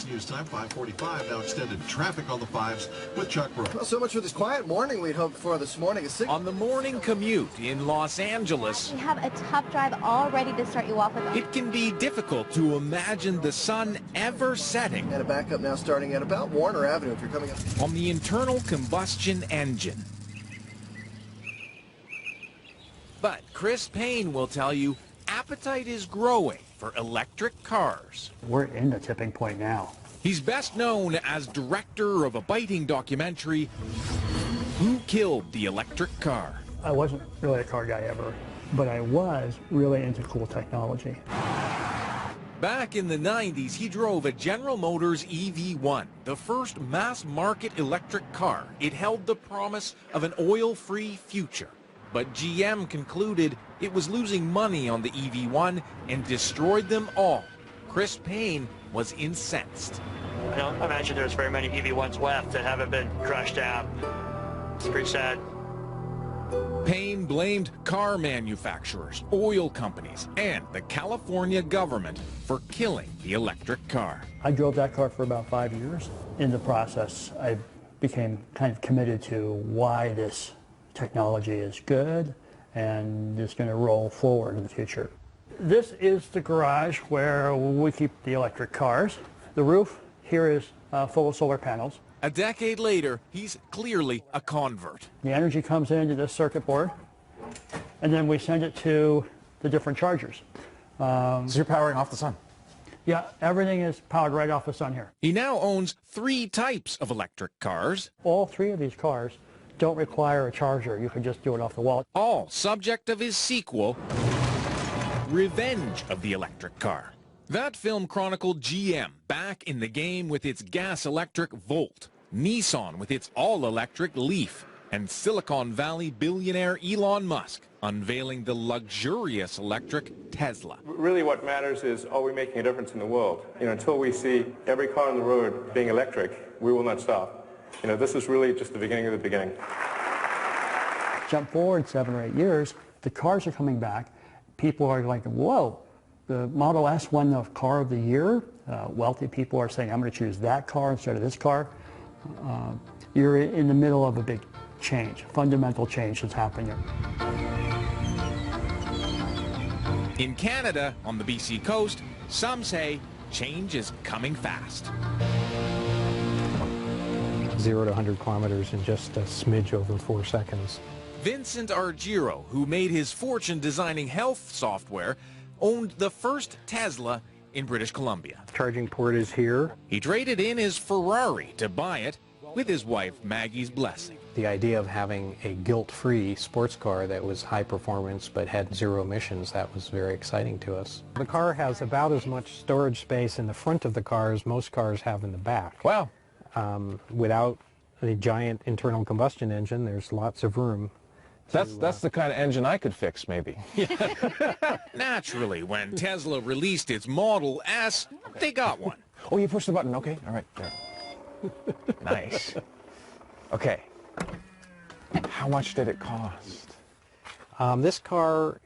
This news time, 5:45. Now extended traffic on the 5s with Chuck Brooks. Well, so much for this quiet morning we'd hoped for this morning. On the morning commute in Los Angeles, we have a tough drive all ready to start you off with. It can be difficult to imagine the sun ever setting. And a backup now starting at about Warner Avenue if you're coming up. On the internal combustion engine. But Chris Payne will tell you appetite is growing for electric cars. We're in the tipping point now. He's best known as director of a biting documentary, Who Killed the Electric Car? I wasn't really a car guy ever, but I was really into cool technology. Back in the 90s, he drove a General Motors EV1, the first mass-market electric car. It held the promise of an oil-free future. But GM concluded it was losing money on the EV1 and destroyed them all. Chris Payne was incensed. I don't imagine there's very many EV1s left that haven't been crushed out. It's pretty sad. Payne blamed car manufacturers, oil companies, and the California government for killing the electric car. I drove that car for about 5 years. In the process, I became kind of committed to why this technology is good and is going to roll forward in the future. This is the garage where we keep the electric cars. The roof here is full of solar panels. A decade later, he's clearly a convert. The energy comes into this circuit board, and then we send it to the different chargers. So you're powering off the sun? Yeah, everything is powered right off the sun here. He now owns 3 types of electric cars. All 3 of these cars don't require a charger. You can just do it off the wall. All subject of his sequel, Revenge of the Electric Car. That film chronicled GM back in the game with its gas-electric Volt, Nissan with its all-electric Leaf, and Silicon Valley billionaire Elon Musk unveiling the luxurious electric Tesla. Really what matters is, are we making a difference in the world? Until we see every car on the road being electric, we will not stop. This is really just the beginning of the beginning. Jump forward 7 or 8 years, the cars are coming back. People are like, whoa, the Model S won the car of the year. Wealthy people are saying, I'm going to choose that car instead of this car. You're in the middle of a big change, fundamental change that's happening here. In Canada, on the BC coast, some say change is coming fast. 0 to 100 kilometers in just a smidge over 4 seconds. Vincent Argiro, who made his fortune designing health software, owned the first Tesla in British Columbia. Charging port is here. He traded in his Ferrari to buy it with his wife Maggie's blessing. The idea of having a guilt-free sports car that was high performance but had 0 emissions, that was very exciting to us. The car has about as much storage space in the front of the car as most cars have in the back. Wow. Without the giant internal combustion engine, there's lots of room. That's the kind of engine I could fix, maybe. Naturally, when Tesla released its Model S, they got one. Oh, you pushed the button. Okay, all right. There. Nice. Okay. How much did it cost? This car,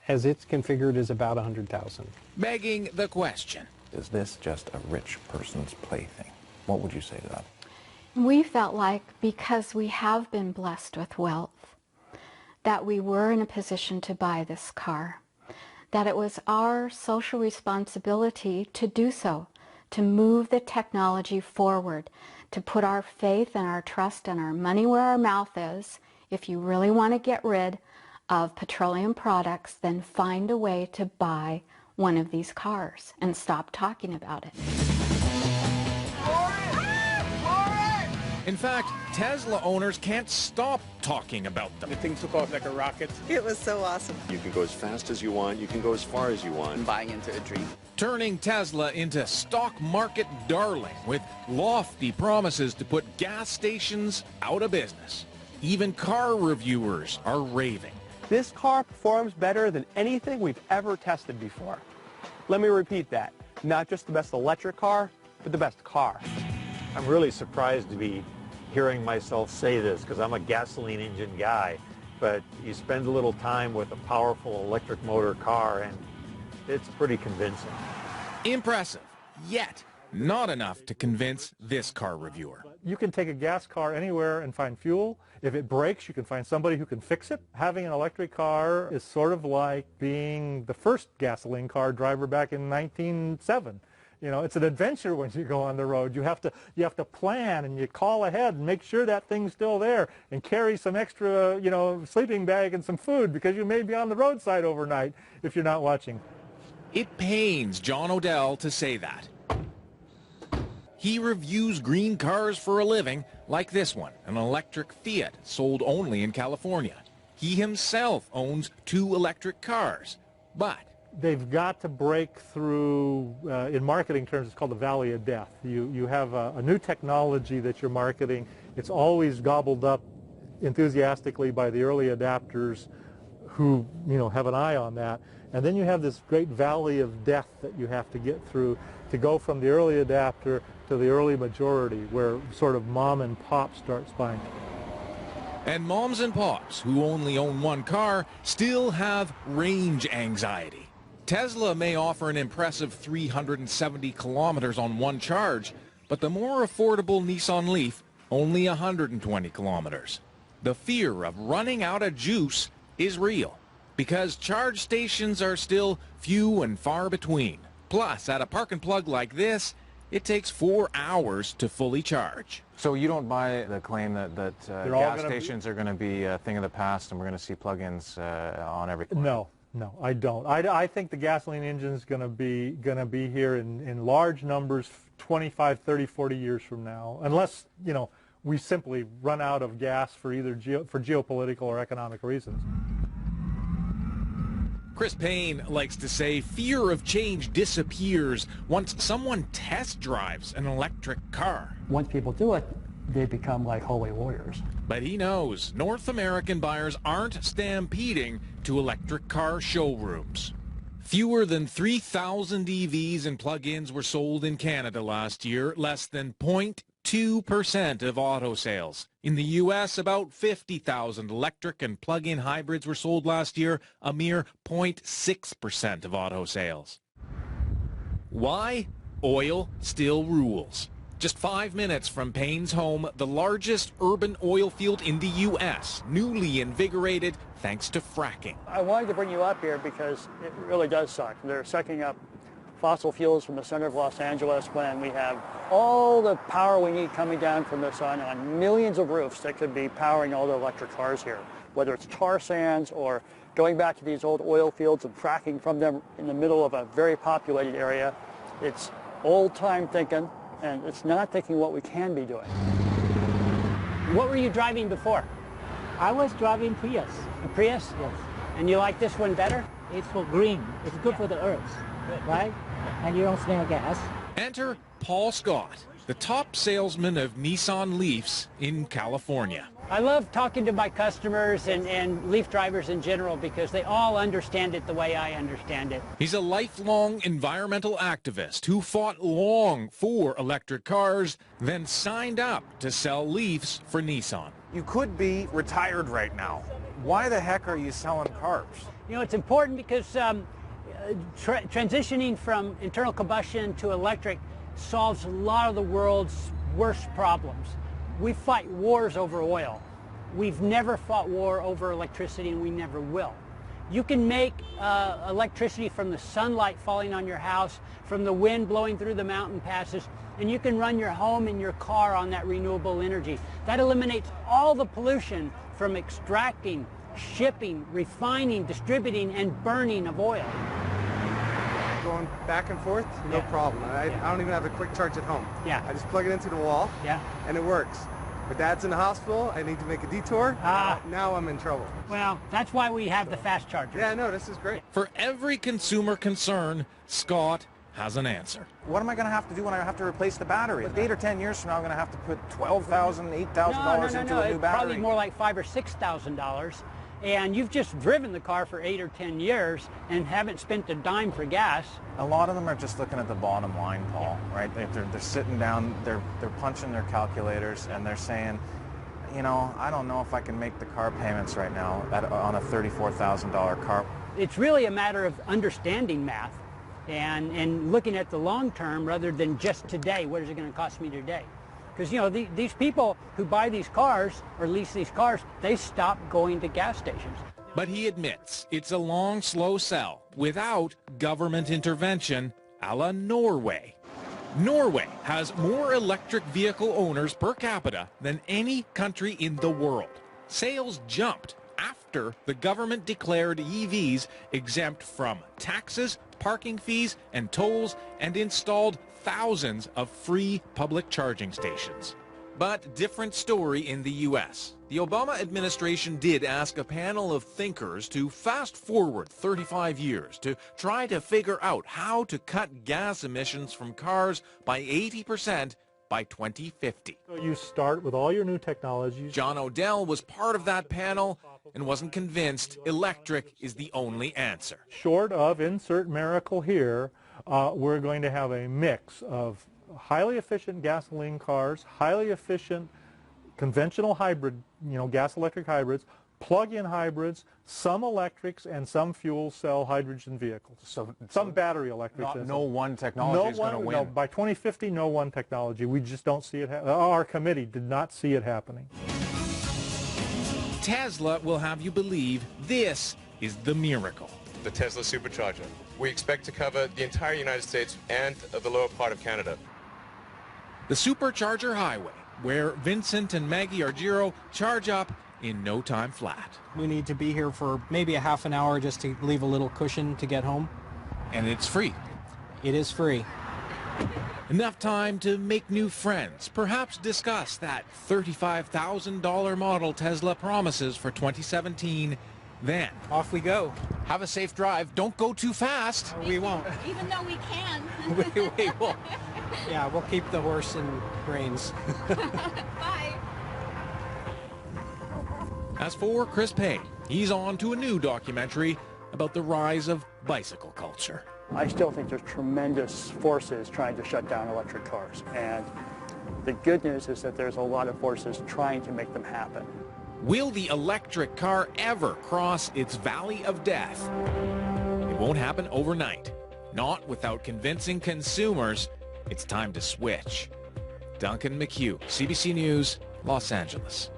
as it's configured, is about $100,000. Begging the question. Is this just a rich person's plaything? What would you say to that? We felt like because we have been blessed with wealth, that we were in a position to buy this car, that it was our social responsibility to do so, to move the technology forward, to put our faith and our trust and our money where our mouth is. If you really want to get rid of petroleum products, then find a way to buy one of these cars and stop talking about it. In fact, Tesla owners can't stop talking about them. The thing took off like a rocket. It was so awesome. You can go as fast as you want. You can go as far as you want. I'm buying into a dream. Turning Tesla into stock market darling with lofty promises to put gas stations out of business. Even car reviewers are raving. This car performs better than anything we've ever tested before. Let me repeat that. Not just the best electric car, but the best car. I'm really surprised to be hearing myself say this because I'm a gasoline engine guy, but you spend a little time with a powerful electric motor car and it's pretty convincing. Impressive, yet not enough to convince this car reviewer. You can take a gas car anywhere and find fuel. If it breaks, you can find somebody who can fix it. Having an electric car is sort of like being the first gasoline car driver back in 1907. You know, it's an adventure when you go on the road. You have to plan, and you call ahead and make sure that thing's still there, and carry some extra, you know, sleeping bag and some food, because you may be on the roadside overnight if you're not watching. It pains John Odell to say that. He reviews green cars for a living, like this one, an electric Fiat sold only in California. He himself owns 2 electric cars, but they've got to break through, in marketing terms, it's called the valley of death. You have a new technology that you're marketing. It's always gobbled up enthusiastically by the early adapters who, you know, have an eye on that. And then you have this great valley of death that you have to get through to go from the early adapter to the early majority, where sort of mom and pop starts buying. And moms and pops who only own 1 car still have range anxiety. Tesla may offer an impressive 370 kilometers on 1 charge, but the more affordable Nissan Leaf, only 120 kilometers. The fear of running out of juice is real, because charge stations are still few and far between. Plus, at a park and plug like this, it takes 4 hours to fully charge. So you don't buy the claim that gas stations are going to be a thing of the past and we're going to see plug-ins on every corner? No, I don't. I think the gasoline engine is going to be here in large numbers 25, 30, 40 years from now, unless, you know, we simply run out of gas for either geopolitical or economic reasons. Chris Payne likes to say fear of change disappears once someone test drives an electric car. Once people do it, they become like holy warriors. But he knows North American buyers aren't stampeding to electric car showrooms. Fewer than 3,000 EVs and plug-ins were sold in Canada last year, less than 0.2% of auto sales. In the U.S., about 50,000 electric and plug-in hybrids were sold last year, a mere 0.6% of auto sales. Why? Oil still rules. Just 5 minutes from Payne's home, the largest urban oil field in the U.S., newly invigorated thanks to fracking. I wanted to bring you up here because it really does suck. They're sucking up fossil fuels from the center of Los Angeles when we have all the power we need coming down from the sun on millions of roofs that could be powering all the electric cars here, whether it's tar sands or going back to these old oil fields and fracking from them in the middle of a very populated area. It's old-time thinking, and it's not thinking what we can be doing. What were you driving before? I was driving Prius. A Prius? Yes. And you like this one better? It's for green. It's good for the earth, right? And you don't smell gas. Enter Paul Scott, the top salesman of Nissan Leafs in California. I love talking to my customers and Leaf drivers in general because they all understand it the way I understand it. He's a lifelong environmental activist who fought long for electric cars, then signed up to sell Leafs for Nissan. You could be retired right now. Why the heck are you selling cars? You know, it's important because transitioning from internal combustion to electric solves a lot of the world's worst problems. We fight wars over oil. We've never fought war over electricity, and we never will. You can make electricity from the sunlight falling on your house, from the wind blowing through the mountain passes, and you can run your home and your car on that renewable energy. That eliminates all the pollution from extracting, shipping, refining, distributing, and burning of oil. Going back and forth, no problem. I don't even have a quick charge at home. Yeah. I just plug it into the wall, and it works. But Dad's in the hospital, I need to make a detour. Now I'm in trouble. Well, that's why we have the fast chargers. Yeah, no, this is great. For every consumer concern, Scott has an answer. What am I going to have to do when I have to replace the battery? 8 or 10 years from now, I'm going to have to put $12,000, $8,000 into a new battery. Probably more like $5,000 or $6,000. And you've just driven the car for 8 or 10 years and haven't spent a dime for gas. A lot of them are just looking at the bottom line, Paul, right? They're sitting down, they're punching their calculators, and they're saying, you know, I don't know if I can make the car payments right now on a $34,000 car. It's really a matter of understanding math and looking at the long term rather than just today. What is it going to cost me today? Because, you know, these people who buy these cars or lease these cars, they stop going to gas stations. But he admits it's a long, slow sell without government intervention a la Norway. Norway has more electric vehicle owners per capita than any country in the world. Sales jumped after the government declared EVs exempt from taxes, parking fees, and tolls, and installed thousands of free public charging stations. But different story in the U.S. The Obama administration did ask a panel of thinkers to fast forward 35 years to try to figure out how to cut gas emissions from cars by 80% by 2050. So you start with all your new technologies. John Odell was part of that panel and wasn't convinced electric is the only answer. Short of insert miracle here, we're going to have a mix of highly efficient gasoline cars, highly efficient conventional hybrid, gas-electric hybrids, plug-in hybrids, some electrics, and some fuel cell hydrogen vehicles. So some battery electrics. No one technology is going to win. No, by 2050, no one technology. We just don't see it. Our committee did not see it happening. Tesla will have you believe this is the miracle. The Tesla Supercharger. We expect to cover the entire United States and the lower part of Canada. The Supercharger Highway, where Vincent and Maggie Argiro charge up in no time flat. We need to be here for maybe a half an hour just to leave a little cushion to get home. And it's free. It is free. Enough time to make new friends, perhaps discuss that $35,000 model Tesla promises for 2017. Then off we go. Have a safe drive. Don't go too fast. We won't. Even though we can. we will. Yeah, we'll keep the horse in reins. Bye. As for Chris Payne, he's on to a new documentary about the rise of bicycle culture. I still think there's tremendous forces trying to shut down electric cars. And the good news is that there's a lot of forces trying to make them happen. Will the electric car ever cross its valley of death? It won't happen overnight. Not without convincing consumers it's time to switch. Duncan McHugh, CBC News, Los Angeles.